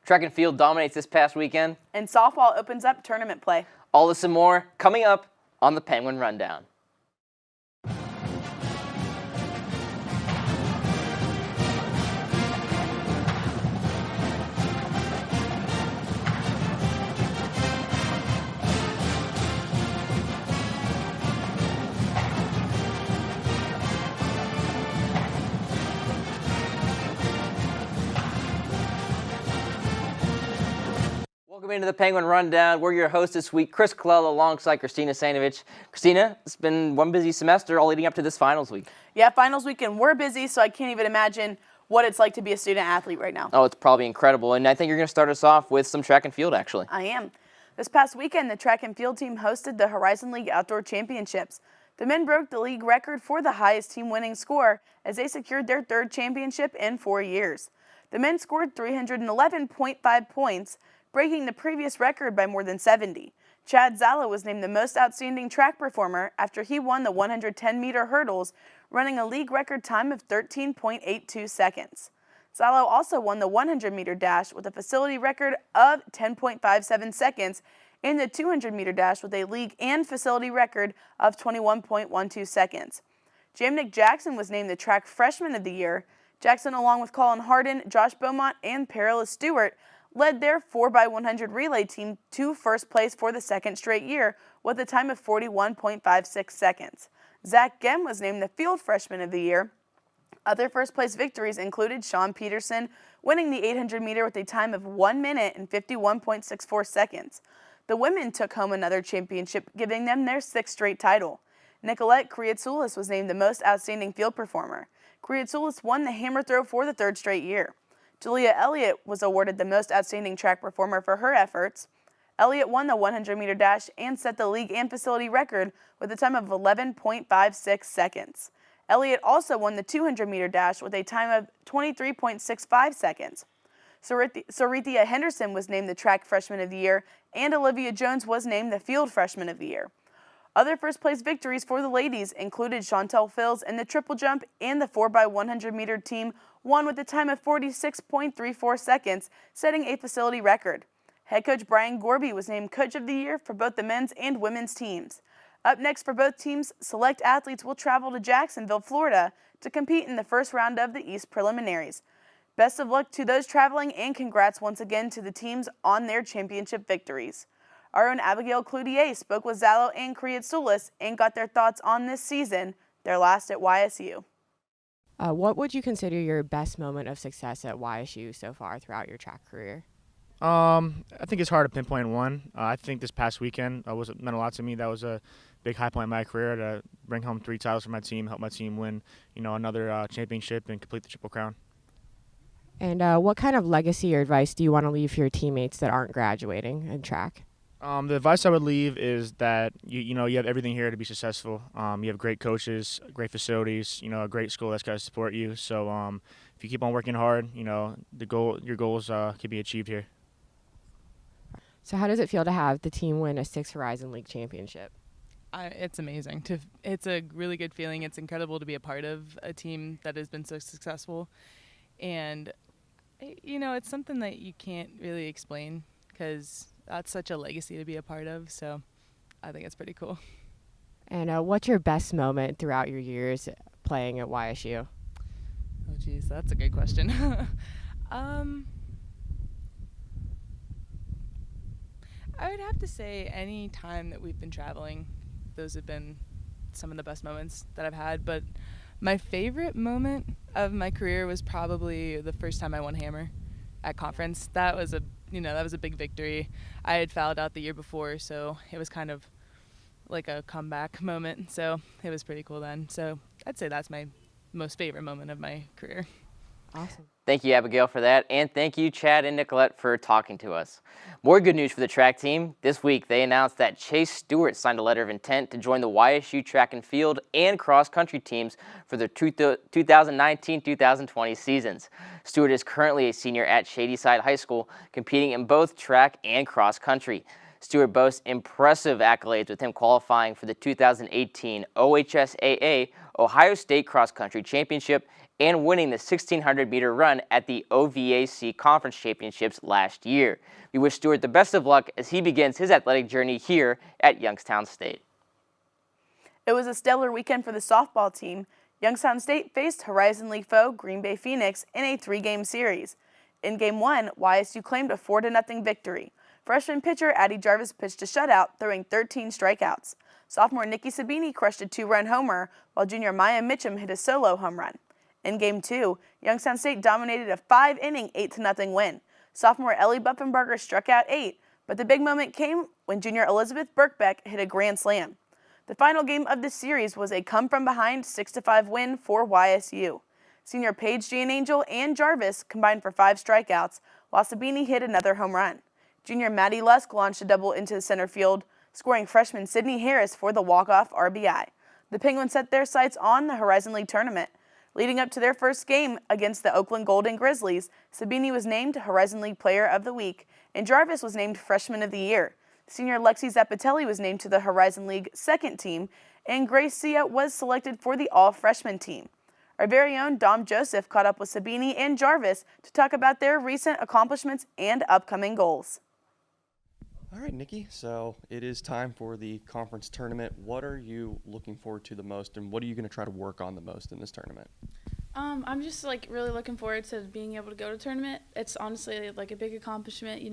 Track and field dominates this past weekend. And softball opens up tournament play. All this and more coming up on the Penguin Rundown. Welcome into the Penguin Rundown. We're your host this week, Chris Colella, alongside Christina Sanovich. Christina, it's been one busy semester all leading up to this finals week. Yeah, finals weekend, we're busy, so I can't even imagine what it's like to be a student athlete right now. Oh, it's probably incredible. And I think you're going to start us off with some track and field, actually. I am. This past weekend, the track and field team hosted the Horizon League Outdoor Championships. The men broke the league record for the highest team winning score as they secured their third championship in 4 years. The men scored 311.5 points, breaking the previous record by more than 70. Chad Zala was named the most outstanding track performer after he won the 110-meter hurdles, running a league record time of 13.82 seconds. Zala also won the 100-meter dash with a facility record of 10.57 seconds and the 200-meter dash with a league and facility record of 21.12 seconds. Jamnick Jackson was named the track freshman of the year. Jackson, along with Colin Harden, Josh Beaumont, and Perilous Stewart, led their 4x100 relay team to first place for the second straight year with a time of 41.56 seconds. Zach Gem was named the field freshman of the year. Other first place victories included Sean Peterson winning the 800-meter with a time of 1 minute and 51.64 seconds. The women took home another championship, giving them their sixth straight title. Nicolette Kriatsoulis was named the most outstanding field performer. Kriatsoulis won the hammer throw for the third straight year. Julia Elliott was awarded the most outstanding track performer for her efforts. Elliott won the 100-meter dash and set the league and facility record with a time of 11.56 seconds. Elliott also won the 200-meter dash with a time of 23.65 seconds. Sarithia Henderson was named the track freshman of the year, and Olivia Jones was named the field freshman of the year. Other first-place victories for the ladies included Chantel Fills in the triple jump, and the 4x100-meter team won with a time of 46.34 seconds, setting a facility record. Head coach Brian Gorby was named Coach of the Year for both the men's and women's teams. Up next for both teams, select athletes will travel to Jacksonville, Florida to compete in the first round of the East preliminaries. Best of luck to those traveling, and congrats once again to the teams on their championship victories. Our own Abigail Cloutier spoke with Zalo and Kriatsoulis and got their thoughts on this season, their last at YSU. What would you consider your best moment of success at YSU so far throughout your track career? I think it's hard to pinpoint one. I think this past weekend meant a lot to me. That was a big high point in my career to bring home 3 titles for my team, help my team win, another championship and complete the Triple Crown. And what kind of legacy or advice do you want to leave for your teammates that aren't graduating in track? The advice I would leave is that you have everything here to be successful. You have great coaches, great facilities, a great school that's got to support you. So if you keep on working hard, your goals can be achieved here. So how does it feel to have the team win a 6th Horizon League championship? It's amazing. It's a really good feeling. It's incredible to be a part of a team that has been so successful. And, it's something that you can't really explain because that's such a legacy to be a part of. So I think it's pretty cool. And what's your best moment throughout your years playing at YSU? Oh, geez, that's a good question. I would have to say any time that we've been traveling, those have been some of the best moments that I've had. But my favorite moment of my career was probably the first time I won hammer at conference. That was a big victory. I had fouled out the year before, so it was kind of like a comeback moment. So it was pretty cool then. So I'd say that's my most favorite moment of my career. Awesome. Thank you, Abigail, for that, and thank you, Chad and Nicolette, for talking to us. More good news for the track team. This week, they announced that Chase Stewart signed a letter of intent to join the YSU track and field and cross-country teams for the 2019-2020 seasons. Stewart is currently a senior at Shadyside High School, competing in both track and cross-country. Stewart boasts impressive accolades, with him qualifying for the 2018 OHSAA Ohio State Cross Country Championship and winning the 1,600-meter run at the OVAC Conference Championships last year. We wish Stewart the best of luck as he begins his athletic journey here at Youngstown State. It was a stellar weekend for the softball team. Youngstown State faced Horizon League foe Green Bay Phoenix in a 3-game series. In Game 1, YSU claimed a 4-0 victory. Freshman pitcher Addie Jarvis pitched a shutout, throwing 13 strikeouts. Sophomore Nikki Sabini crushed a 2-run homer, while junior Maya Mitchum hit a solo home run. In Game 2, Youngstown State dominated a 5-inning 8-0 win. Sophomore Ellie Buffenbarger struck out 8, but the big moment came when junior Elizabeth Birkbeck hit a grand slam. The final game of the series was a come-from-behind 6-5 win for YSU. Senior Paige Gianangel and Jarvis combined for 5 strikeouts, while Sabini hit another home run. Junior Maddie Lusk launched a double into the center field, scoring freshman Sydney Harris for the walk-off RBI. The Penguins set their sights on the Horizon League tournament. Leading up to their first game against the Oakland Golden Grizzlies, Sabini was named Horizon League Player of the Week, and Jarvis was named Freshman of the Year. Senior Lexi Zappatelli was named to the Horizon League second team, and Grace Sia was selected for the all-freshman team. Our very own Dom Joseph caught up with Sabini and Jarvis to talk about their recent accomplishments and upcoming goals. All right, Nikki, so it is time for the conference tournament. What are you looking forward to the most, and what are you going to try to work on the most in this tournament? I'm just really looking forward to being able to go to tournament. It's honestly a big accomplishment,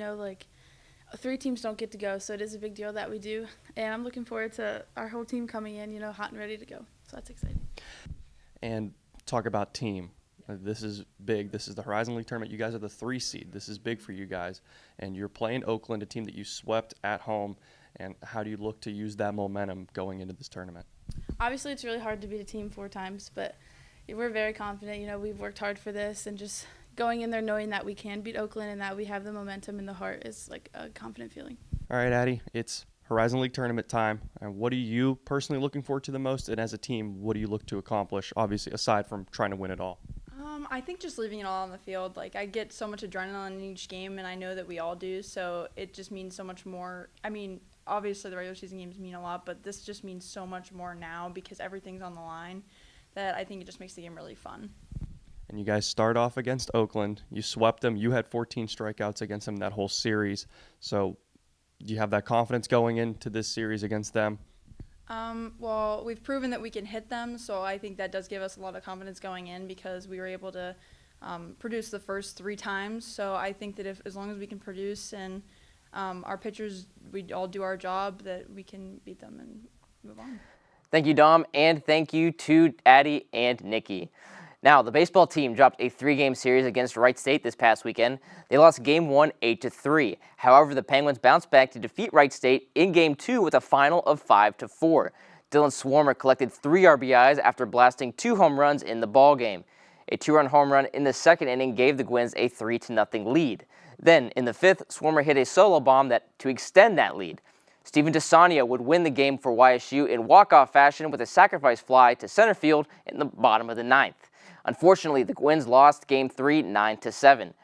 3 teams don't get to go, so it is a big deal that we do. And I'm looking forward to our whole team coming in, hot and ready to go. So that's exciting. And talk about team. This is big. This is the Horizon League tournament. You guys are the 3 seed. This is big for you guys. And you're playing Oakland, a team that you swept at home. And how do you look to use that momentum going into this tournament? Obviously, it's really hard to beat a team 4 times, but we're very confident. We've worked hard for this, and just going in there knowing that we can beat Oakland and that we have the momentum in the heart is a confident feeling. All right, Addie, it's Horizon League tournament time. And what are you personally looking forward to the most? And as a team, what do you look to accomplish, obviously, aside from trying to win it all? I think just leaving it all on the field. I get so much adrenaline in each game, and I know that we all do, so it just means so much more. I mean, obviously the regular season games mean a lot, but this just means so much more now because everything's on the line that I think it just makes the game really fun. And you guys start off against Oakland. You swept them. You had 14 strikeouts against them that whole series. So do you have that confidence going into this series against them? Well, we've proven that we can hit them, so I think that does give us a lot of confidence going in because we were able to produce the first 3 times. So I think that as long as we can produce and our pitchers, we all do our job, that we can beat them and move on. Thank you, Dom, and thank you to Addie and Nikki. Now, the baseball team dropped a 3-game series against Wright State this past weekend. They lost Game 1 8-3. However, the Penguins bounced back to defeat Wright State in Game 2 with a final of 5-4. Dylan Swarmer collected 3 RBIs after blasting 2 home runs in the ballgame. A 2-run home run in the second inning gave the Gwins a 3-0 lead. Then, in the 5th, Swarmer hit a solo bomb to extend that lead. Steven DeSania would win the game for YSU in walk-off fashion with a sacrifice fly to center field in the bottom of the 9th. Unfortunately, the Gwins lost Game 3 9-7.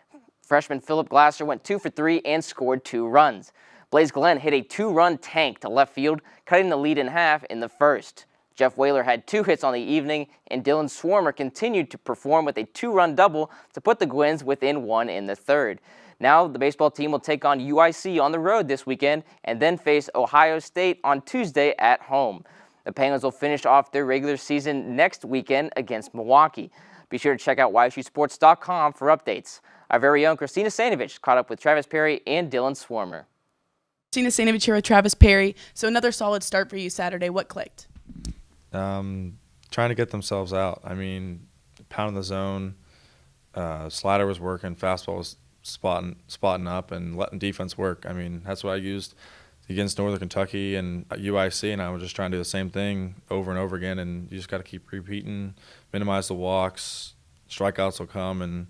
Freshman Philip Glasser went 2 for 3 and scored 2 runs. Blaze Glenn hit a 2-run tank to left field, cutting the lead in half in the first. Jeff Whaler had 2 hits on the evening, and Dylan Swarmer continued to perform with a 2-run double to put the Gwins within 1 in the third. Now, the baseball team will take on UIC on the road this weekend and then face Ohio State on Tuesday at home. The Penguins will finish off their regular season next weekend against Milwaukee. Be sure to check out YSUsports.com for updates. Our very own Christina Stanovich caught up with Travis Perry and Dylan Swarmer. Christina Stanovich here with Travis Perry. So another solid start for you Saturday. What clicked? Trying to get themselves out. I mean, pounding the zone, slider was working, fastball was spotting up and letting defense work. I mean, that's what I used against Northern Kentucky and UIC, and I was just trying to do the same thing over and over again, and you just got to keep repeating, minimize the walks, strikeouts will come, and,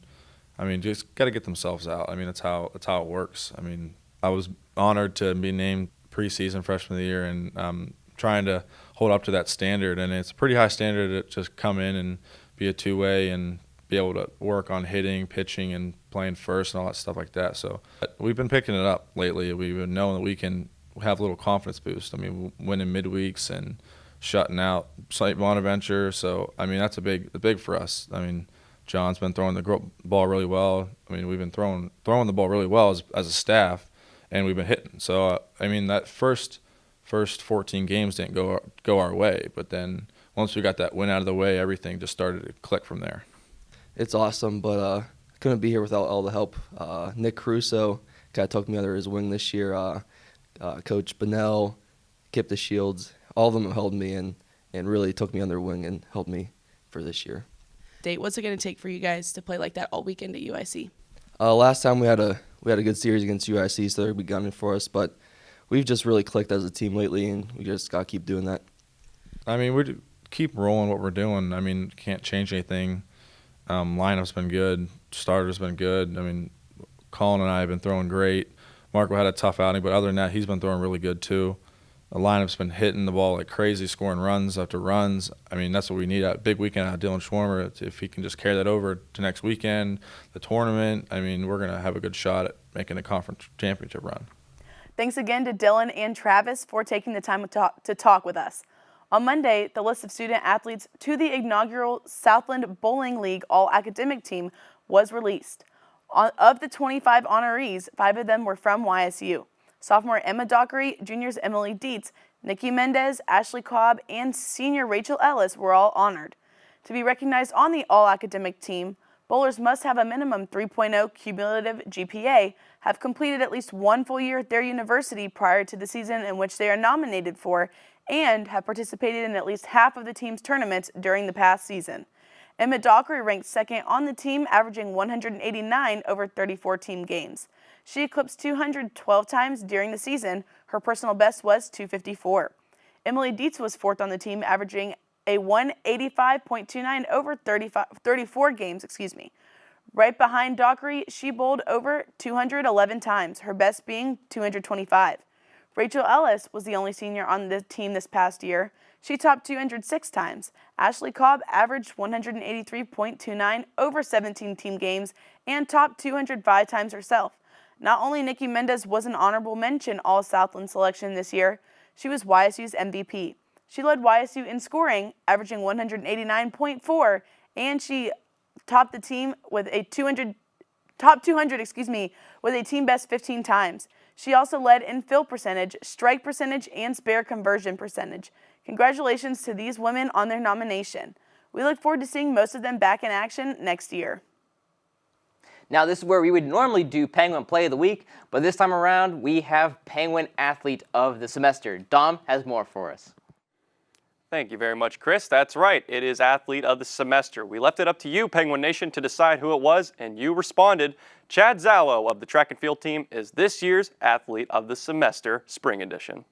I mean, just got to get themselves out. I mean, that's how it works. I mean, I was honored to be named preseason freshman of the year, and trying to hold up to that standard, and it's a pretty high standard to just come in and be a two-way and be able to work on hitting, pitching, and playing first and all that stuff like that. So we've been picking it up lately. We've been knowing that we can have a little confidence boost. I mean, winning midweeks and shutting out St. Bonaventure. So, I mean, that's a big for us. I mean, John's been throwing the ball really well. I mean, we've been throwing the ball really well as a staff, and we've been hitting. So I mean, that first 14 games didn't go our way, but then once we got that win out of the way, everything just started to click from there. It's awesome, but couldn't be here without all the help. Nick Caruso, guy took me under his wing this year. Coach Bunnell, Kip the Shields, all of them held me and really took me under wing and helped me for this year. What's it going to take for you guys to play like that all weekend at UIC? Last time we had a good series against UIC, so they're gunning for us, but we've just really clicked as a team lately, and we just got to keep doing that. I mean, we keep rolling what we're doing. I mean, can't change anything. Lineup's been good. Starter's been good. I mean, Colin and I have been throwing great. Marco had a tough outing, but other than that, he's been throwing really good too. The lineup's been hitting the ball like crazy, scoring runs after runs. I mean, that's what we need. A big weekend out of Dylan Schwarmer. If he can just carry that over to next weekend, the tournament, I mean, we're going to have a good shot at making the conference championship run. Thanks again to Dylan and Travis for taking the time to talk with us. On Monday, the list of student athletes to the inaugural Southland Bowling League All-Academic Team was released. Of the 25 honorees, 5 of them were from YSU. Sophomore Emma Dockery, juniors Emily Dietz, Nikki Mendez, Ashley Cobb, and senior Rachel Ellis were all honored. To be recognized on the All-Academic Team, bowlers must have a minimum 3.0 cumulative GPA, have completed at least 1 full year at their university prior to the season in which they are nominated for, and have participated in at least half of the team's tournaments during the past season. Emma Dockery ranked second on the team, averaging 189 over 34 team games. She eclipsed 212 times during the season. Her personal best was 254. Emily Dietz was fourth on the team, averaging a 185.29 over 34 games. Right behind Dockery, she bowled over 211 times, her best being 225. Rachel Ellis was the only senior on the team this past year. She topped 206 times. Ashley Cobb averaged 183.29 over 17 team games and topped 205 times herself. Not only Nikki Mendez was an honorable mention All-Southland selection this year, she was YSU's MVP. She led YSU in scoring, averaging 189.4, and she topped the team with a top 200 with a team best 15 times. She also led in fill percentage, strike percentage, and spare conversion percentage. Congratulations to these women on their nomination. We look forward to seeing most of them back in action next year. Now, this is where we would normally do Penguin Play of the Week, but this time around, we have Penguin Athlete of the Semester. Dom has more for us. Thank you very much, Chris. That's right. It is Athlete of the Semester. We left it up to you, Penguin Nation, to decide who it was, and you responded. Chad Zallo of the track and field team is this year's Athlete of the Semester Spring Edition.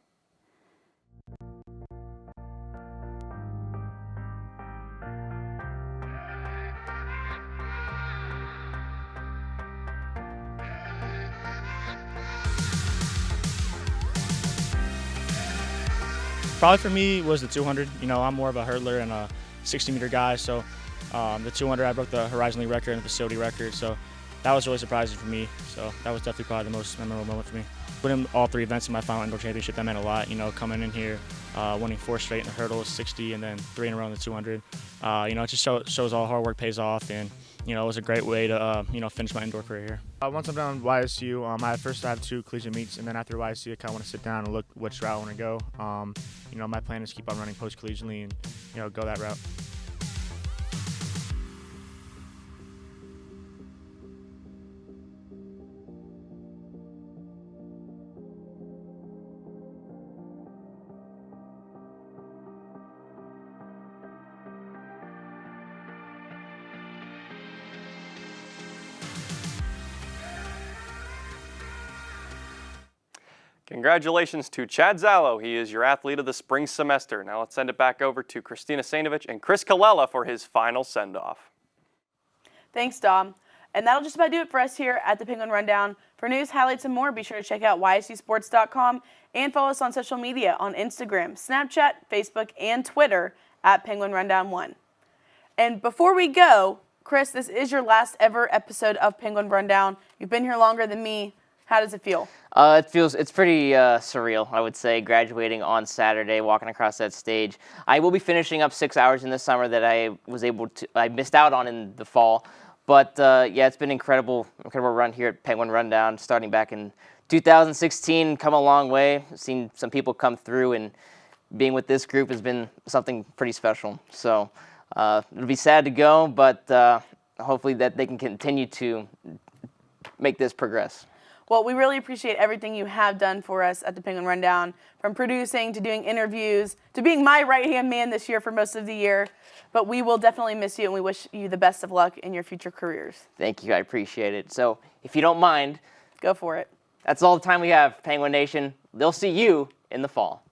Probably for me was the 200. You know, I'm more of a hurdler and a 60-meter guy, so the 200, I broke the Horizon League record and the facility record, so that was really surprising for me. So that was definitely probably the most memorable moment for me. Winning all 3 events in my final indoor championship, that meant a lot. You know, coming in here, winning 4 straight in the hurdle, 60, and then 3 in a row in the 200. You know, it just shows all hard work pays off, and you know, it was a great way to you know, finish my indoor career here. Once I'm done with YSU, I have 2 collegiate meets, and then after YSU, I kind of want to sit down and look which route I want to go. You know, my plan is to keep on running post-collegiately and you know, go that route. Congratulations to Chad Zallo. He is your Athlete of the Spring Semester. Now let's send it back over to Christina Sainovich and Chris Colella for his final send-off. Thanks, Dom. And that'll just about do it for us here at the Penguin Rundown. For news, highlights, and more, be sure to check out ysusports.com and follow us on social media on Instagram, Snapchat, Facebook, and Twitter at Penguin Rundown 1. And before we go, Chris, this is your last ever episode of Penguin Rundown. You've been here longer than me. How does it feel? It's pretty surreal, I would say, graduating on Saturday, walking across that stage. I will be finishing up 6 hours in the summer that I missed out on in the fall. But yeah, it's been incredible run here at Penguin Rundown, starting back in 2016, come a long way. Seen some people come through, and being with this group has been something pretty special. So it'll be sad to go, but hopefully that they can continue to make this progress. Well, we really appreciate everything you have done for us at the Penguin Rundown, from producing to doing interviews to being my right-hand man this year for most of the year. But we will definitely miss you, and we wish you the best of luck in your future careers. Thank you. I appreciate it. So if you don't mind, go for it. That's all the time we have, Penguin Nation. They'll see you in the fall.